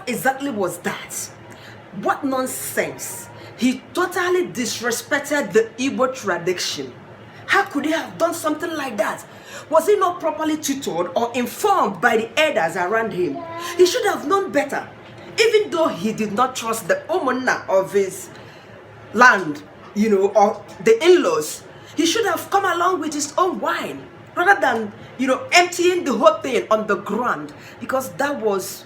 exactly was that? What nonsense. He totally disrespected the Igbo tradition. How could he have done something like that? Was he not properly tutored or informed by the elders around him? He should have known better. Even though he did not trust the owner of his land, or the in-laws, he should have come along with his own wine rather than, emptying the whole thing on the ground, because that was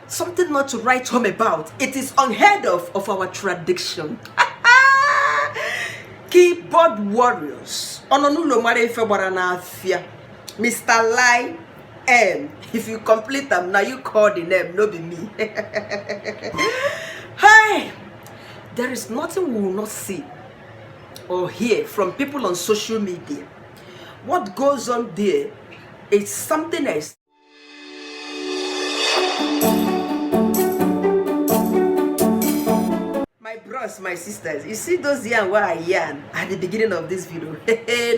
something not to write home about. It is unheard of our tradition. Keyboard warriors. Mr. Lai M. If you complete them, now you call the name, no be me. Hey, there is nothing we will not see or hear from people on social media. What goes on there is something else. My bros, my sisters, you see those yarn where I yarn at the beginning of this video?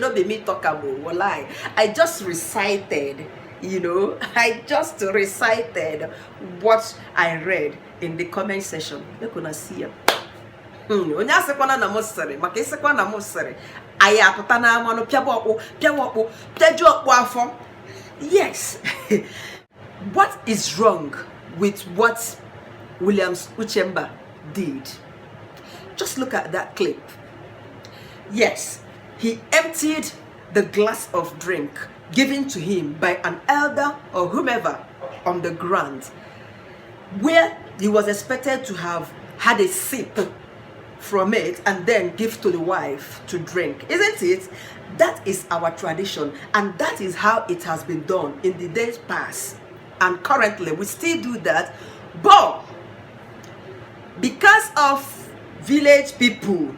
No be me talk about, walai. I just recited, I just recited what I read in the comment section. You're gonna see it. Yes. What is wrong with what Williams Uchemba did? Just look at that clip. Yes, he emptied the glass of drink given to him by an elder or whomever on the ground, where he was expected to have had a sip from it and then give to the wife to drink. Isn't it? That is our tradition, and that is how it has been done in the days past, and currently we still do that. But because of village people,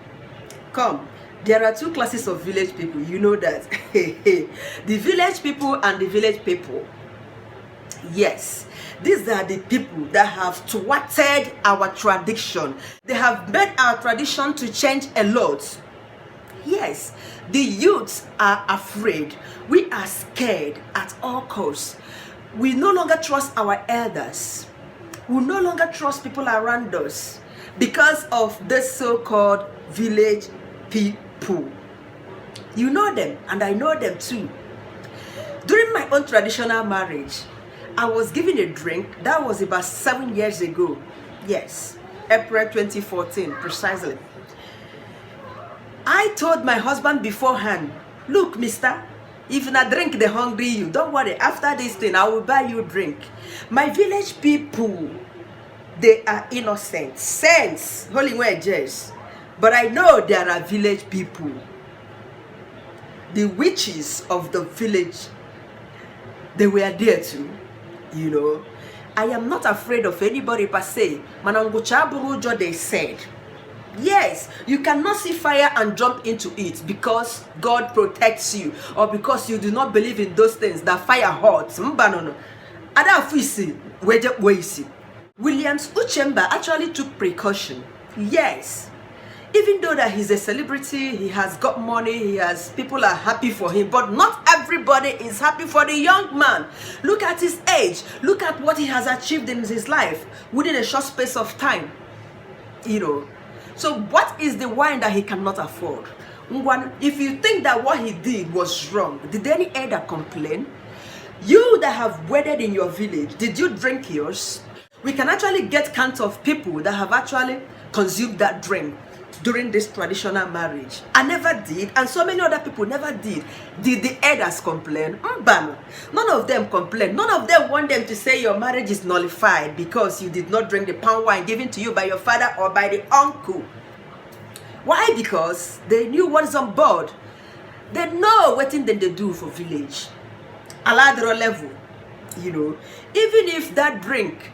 there are two classes of village people, you know that. The village people and the village people. Yes, these are the people that have thwarted our tradition. They have made our tradition to change a lot. Yes, the youths are afraid. We are scared at all costs. We no longer trust our elders. We no longer trust people around us because of the so-called village people. You know them, and I know them too. During my own traditional marriage, I was given a drink. That was about 7 years ago. Yes, April 2014, precisely. I told my husband beforehand, look, mister, if you not drink the hungry you, don't worry, after this thing, I will buy you a drink. My village people, they are innocent, saints, holy wedges. But I know there are village people, the witches of the village, they were there too, I am not afraid of anybody per se. Mananguchaburujo, they said. Yes, you cannot see fire and jump into it because God protects you, or because you do not believe in those things that fire hurts. Williams Uchemba actually took precaution. Yes, even though that he's a celebrity, he has got money, people are happy for him, but not everybody is happy for the young man. Look at his age. Look at what he has achieved in his life within a short space of time. So what is the wine that he cannot afford? If you think that what he did was wrong, did any elder complain? You that have wedded in your village, did you drink yours? We can actually get count of people that have actually consumed that drink during this traditional marriage. I never did, and so many other people never did. Did the elders complain? None of them complained. None of them want them to say your marriage is nullified because you did not drink the palm wine given to you by your father or by the uncle. Why? Because they knew what is on board. They know what thing they do for village. Aladro level, even if that drink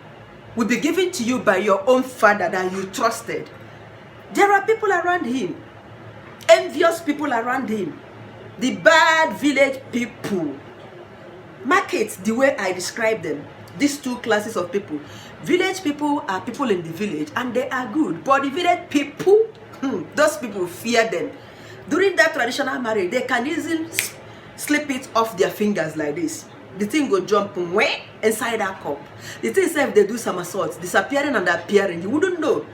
will be given to you by your own father that you trusted, there are people around him, envious people around him, the bad village people. Mark it the way I describe them. These two classes of people. Village people are people in the village and they are good. But the village people, those people fear them. During that traditional marriage, they can easily slip it off their fingers like this. the thing go jump way inside that cup. The thing say if they do somersaults, disappearing and appearing, you wouldn't know.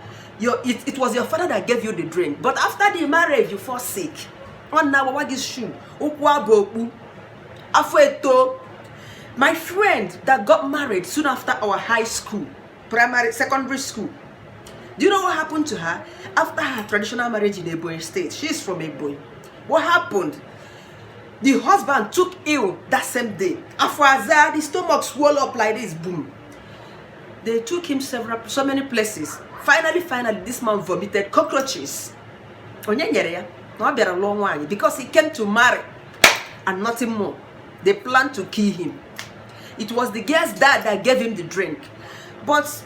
It was your father that gave you the drink, but after the marriage you fall sick. On now what is shoe? My friend that got married soon after our high school, secondary school. Do you know what happened to her? After her traditional marriage in Igbo state, she's from Igbo. What happened? The husband took ill that same day. After the stomach swelled up like this, boom. They took him so many places. Finally, this man vomited cockroaches. Because he came to marry and nothing more. They planned to kill him. It was the girl's dad that gave him the drink. But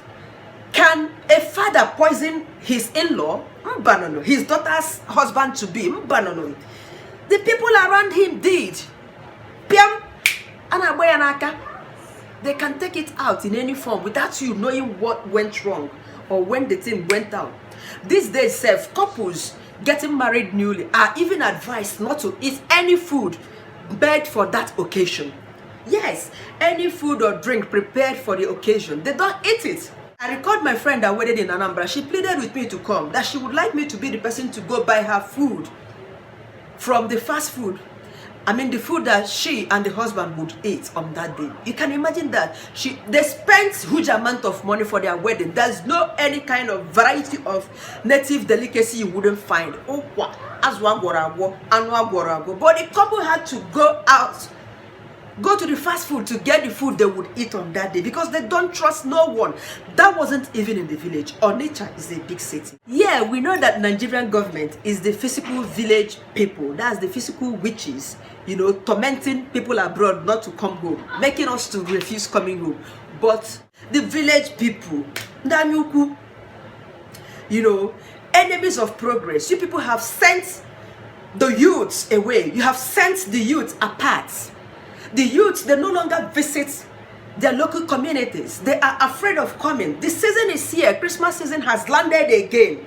can a father poison his in-law? His daughter's husband to be? The people around him did. They can take it out in any form without you knowing what went wrong or when the thing went out. These days, couples getting married newly are even advised not to eat any food made for that occasion. Yes, any food or drink prepared for the occasion, they don't eat it. I recalled my friend that wedded in Anambra. She pleaded with me to come, that she would like me to be the person to go buy her food from the fast food. I mean the food that she and the husband would eat on that day. You can imagine that. They spent huge amount of money for their wedding. There's no any kind of variety of native delicacy you wouldn't find. But the couple had to go to the fast food to get the food they would eat on that day because they don't trust no one. That wasn't even in the village. Onitsha is a big city. Yeah, we know that Nigerian government is the physical village people. That's the physical witches, tormenting people abroad not to come home, making us to refuse coming home. But the village people, enemies of progress, you people have sent the youths away. You have sent the youths apart. The youths, they no longer visit their local communities. They are afraid of coming. The season is here. Christmas season has landed again.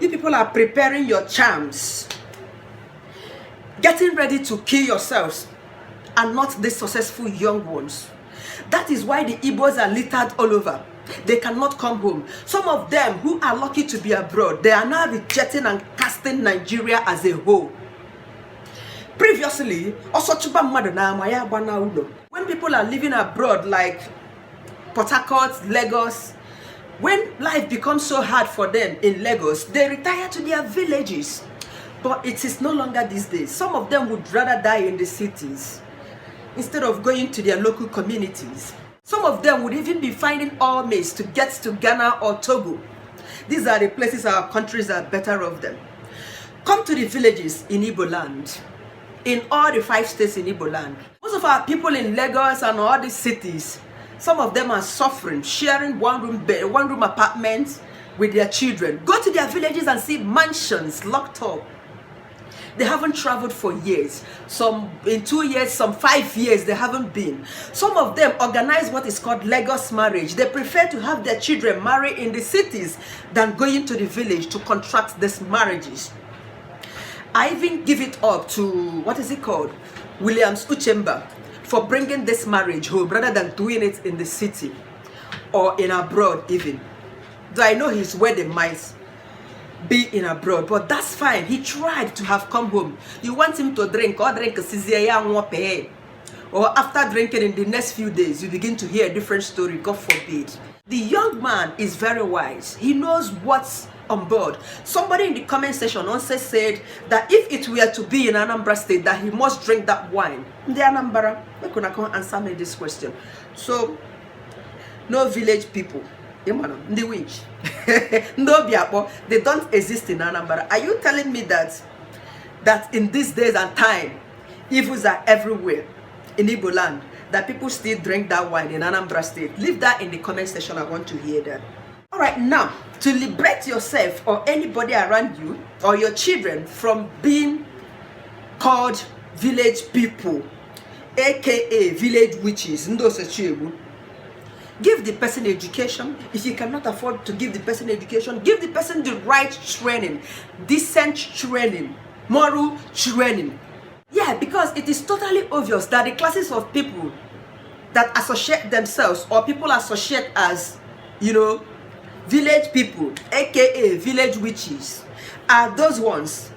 You people are preparing your charms, getting ready to kill yourselves and not the successful young ones. That is why the Igbos are littered all over. They cannot come home. Some of them who are lucky to be abroad, they are now rejecting and casting Nigeria as a whole. Previously, when people are living abroad like Port Harcourt, Lagos, when life becomes so hard for them in Lagos, they retire to their villages. But it is no longer these days. Some of them would rather die in the cities instead of going to their local communities. Some of them would even be finding all means to get to Ghana or Togo. These are the places our countries are better off them. Come to the villages in Igbo land. In all the 5 states in Igbo land. Most of our people in Lagos and all these cities, some of them are suffering, sharing one room apartments with their children. Go to their villages and see mansions locked up. They haven't traveled for years. Some in 2 years, some 5 years, they haven't been. Some of them organize what is called Lagos marriage. They prefer to have their children marry in the cities than going to the village to contract these marriages. I even give it up to, Williams Uchemba for bringing this marriage home rather than doing it in the city or in abroad even. Though I know his wedding might be in abroad, but that's fine. He tried to have come home. You want him to drink or after drinking in the next few days, you begin to hear a different story, God forbid. The young man is very wise. He knows what's on board. Somebody in the comment section also said that if it were to be in Anambra state, that he must drink that wine. The Anambra, we could not answer me this question. So, no village people, the witch, no biapo, they don't exist in Anambra. Are you telling me that in these days and time, evils are everywhere in Igbo land, that people still drink that wine in Anambra state? Leave that in the comment section. I want to hear that. All right, now, to liberate yourself or anybody around you or your children from being called village people, aka village witches, give the person education. If you cannot afford to give the person education, give the person the right training, decent training, moral training. Yeah, because it is totally obvious that the classes of people that associate themselves, or people associate as, you know, village people, aka village witches, are those ones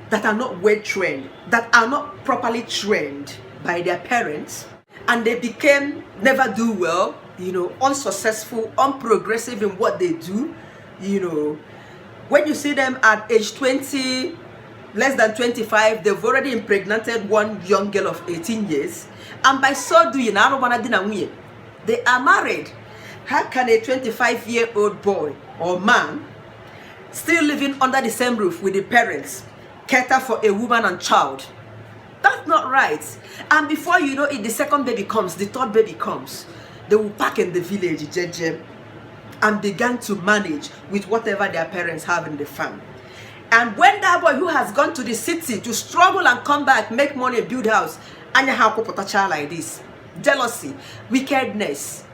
that are not well trained, that are not properly trained by their parents, and they became never do well, you know, unsuccessful, unprogressive in what they do. You know, when you see them at age 20, less than 25, they've already impregnated one young girl of 18 years, and by so doing, they are married. How can a 25-year-old boy or man still living under the same roof with the parents cater for a woman and child? That's not right. And before you know it, the second baby comes, the third baby comes. They will pack in the village, jeje, and began to manage with whatever their parents have in the farm. And when that boy who has gone to the city to struggle and come back, make money, build house, and you have a child like this, jealousy, wickedness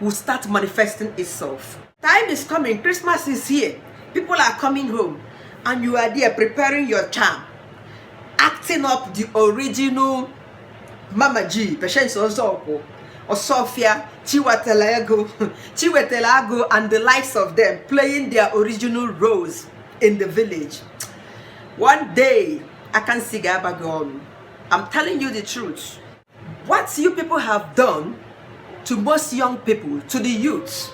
will start manifesting itself. Time is coming, Christmas is here, people are coming home, and you are there preparing your charm, acting up the original Mama G, Patience Ozoko, or Sophia, Chiwetelago, and the likes of them, playing their original roles in the village. One day, I can see Gabagon. I'm telling you the truth. What you people have done to most young people, to the youths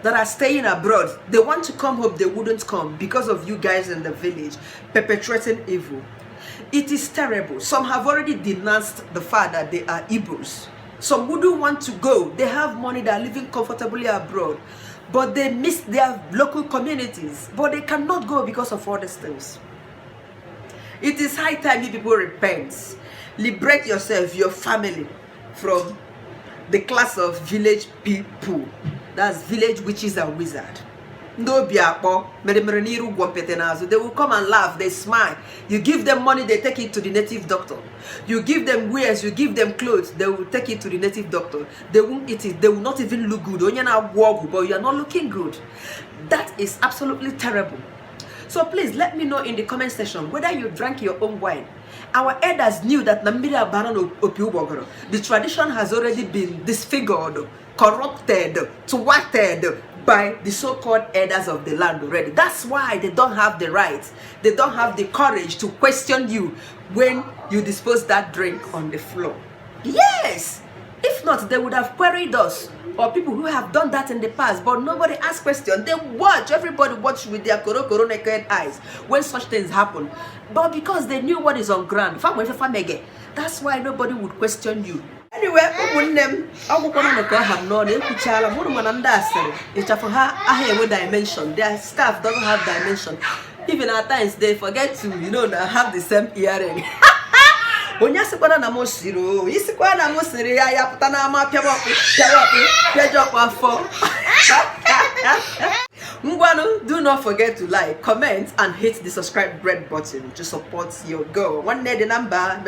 that are staying abroad, they want to come home, they wouldn't come because of you guys in the village perpetrating evil. It is terrible. Some have already denounced the fact that they are Igbos. Some wouldn't want to go. They have money, they are living comfortably abroad, but they miss their local communities, but they cannot go because of all these things. It is high time you people repent. Liberate yourself, your family, from the class of village people. That's village witches and wizards. They will come and laugh, they smile. You give them money, they take it to the native doctor. You give them wares, you give them clothes, they will take it to the native doctor. They won't eat it, they will not even look good. But you are not looking good. That is absolutely terrible. So please let me know in the comment section whether you drank your own wine. Our elders knew that the tradition has already been disfigured, corrupted, thwarted by the so-called elders of the land already. That's why they don't have the right, they don't have the courage to question you when you dispose that drink on the floor. Yes! If not, they would have queried us, or people who have done that in the past, but nobody asks questions. They watch, everybody watch with their naked eyes when such things happen. But because they knew what is on ground, that's why nobody would question you. Anyway, dimension. Their staff doesn't have dimension. Even at times they forget to, have the same earring. Do not forget to like, comment, and hit the subscribe red button to support your girl. One day the number,